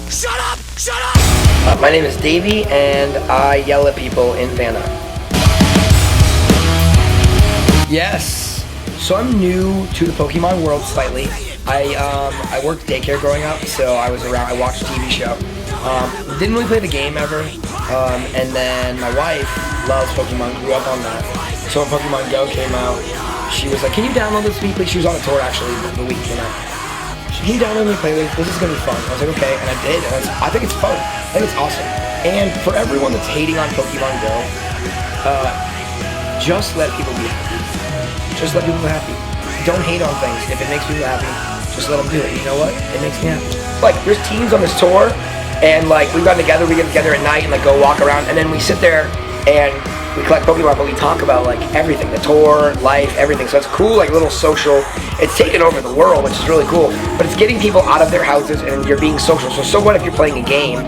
Shut up! Shut up! My name is Davey, and I yell at people in Vanna. Yes. So I'm new to the Pokemon world slightly. I worked daycare growing up, so I was around. I watched a TV show. Didn't really play the game ever. And then my wife loves Pokemon. Grew up on that. So when Pokemon Go came out, she was like, "Can you download this weekly?" She was on a tour actually the week came out. Can you download me play this? This is gonna be fun. I was like, okay, and I did. And I think it's fun. I think it's awesome. And for everyone that's hating on Pokemon Go, just let people be happy. Just let people be happy. Don't hate on things. If it makes people happy, just let them do it. You know what? It makes me happy. Like, there's teams on this tour, and like we get together at night and like go walk around, and then we sit there and we collect Pokemon, but we talk about like everything, the tour, life, everything. So it's cool, like little social. It's taken over the world, which is really cool. But it's getting people out of their houses and you're being social. So what if you're playing a game?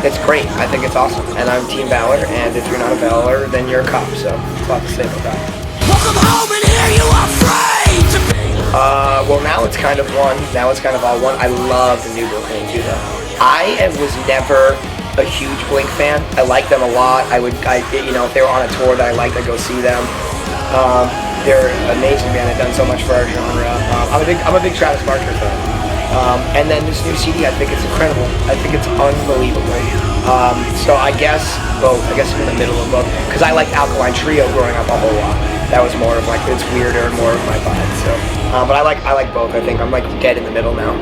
It's great. I think it's awesome. And I'm Team Valor, and if you're not a Valor, then you're a cop. So it's a lot to say about that. Welcome home, and here you are free to be. Well, now it's kind of one. Now it's kind of all one. I love the new Brooklyn too, though. I was never a huge Blink fan. I like them a lot. You know, if they were on a tour that I liked, I'd go see them. They're an amazing band. They've done so much for our genre. I'm a big Travis Barker fan. And then this new CD, I think it's incredible. I think it's unbelievable. So I guess both. I guess I'm in the middle of both. Because I liked Alkaline Trio growing up a whole lot. That was more of like, it's weirder, more of my vibe. So, but I like both. I think I'm like dead in the middle now.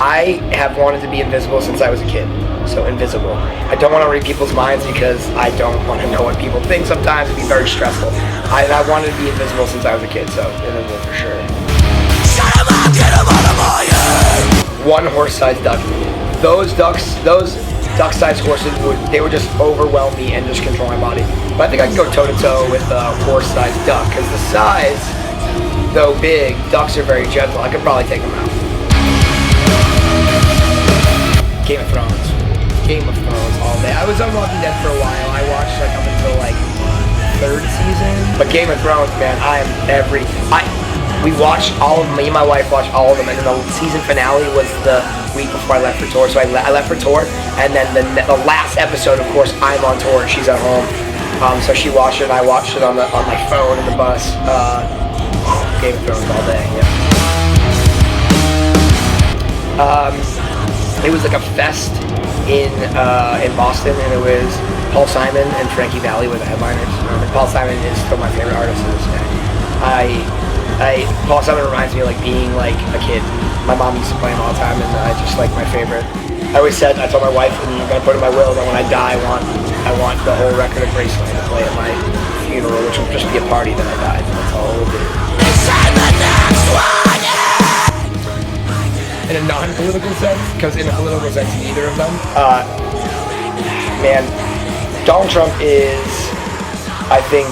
I have wanted to be invisible since I was a kid, so invisible. I don't want to read people's minds because I don't want to know what people think sometimes. It'd be very stressful. I wanted to be invisible since I was a kid, so invisible for sure. Shut him up, get him out of my head! One horse-sized duck. Those duck-sized horses would just overwhelm me and just control my body. But I think I can go toe-to-toe with a horse-sized duck, because the size, though big, ducks are very gentle. I could probably take them out. Game of Thrones all day. I was on Walking Dead for a while. I watched like up until like third season. But Game of Thrones, man, me and my wife watched all of them, and then the season finale was the week before I left for tour. So I left for tour, and then the last episode, of course, I'm on tour and she's at home. So she watched it and I watched it on my phone in the bus. Game of Thrones all day, yeah. It was like a fest in Boston, and it was Paul Simon and Frankie Valli were the headliners. Paul Simon is still my favorite artist to this day. Paul Simon reminds me of like being like a kid. My mom used to play him all the time, and I just like my favorite. I told my wife, and I'm gonna put in my will that when I die, I want the whole record of Graceland to play at my funeral, which will just be a party that I died. That's all it will be. In a non-political sense, because in a political sense, neither of them. Man, Donald Trump is, I think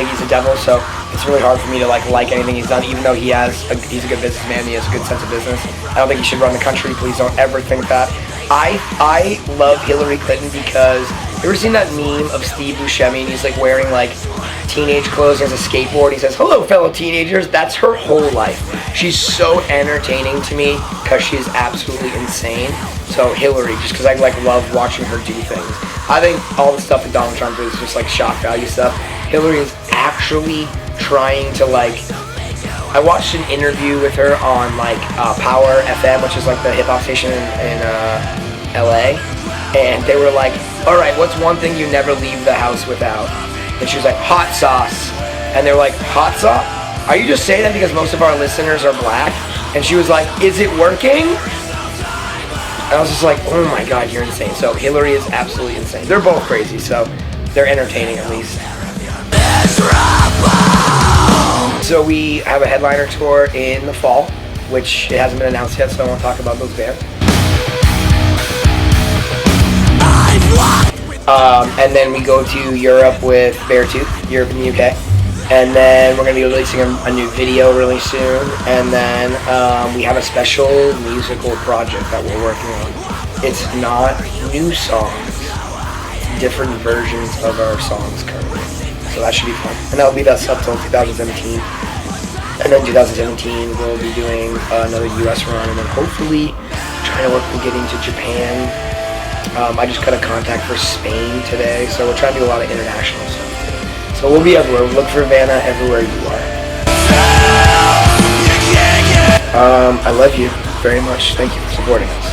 he's a devil. So it's really hard for me to like anything he's done, even though he's a good businessman. He has a good sense of business. I don't think he should run the country. Please don't ever think that. I love Hillary Clinton because you ever seen that meme of Steve Buscemi, and he's like wearing like teenage clothes, he has a skateboard, he says, "Hello fellow teenagers." That's her whole life. She's so entertaining to me because she's absolutely insane. So Hillary, just because I like love watching her do things. I think all the stuff that Donald Trump is just like shock value stuff. Hillary is actually trying to like, I watched an interview with her on like Power FM, which is like the hip hop station in LA, and they were like, "All right, what's one thing you never leave the house without?" And she was like, "Hot sauce." And they're like, "Hot sauce? Are you just saying that because most of our listeners are black?" And she was like, "Is it working?" And I was just like, oh my god, you're insane. So Hillary is absolutely insane. They're both crazy, so they're entertaining at least. So we have a headliner tour in the fall, which it hasn't been announced yet, so I won't talk about those bands. And then we go to Europe with Beartooth, Europe and the UK. And then we're going to be releasing a new video really soon. And then we have a special musical project that we're working on. It's not new songs, it's different versions of our songs currently. So that should be fun. And that'll be us up till 2017. And then 2017, we'll be doing another U.S. run, and then hopefully trying to work on getting to Japan. I just got a contact for Spain today, so we're trying to do a lot of international stuff too. So we'll be everywhere. Look for Vanna everywhere you are. I love you very much. Thank you for supporting us.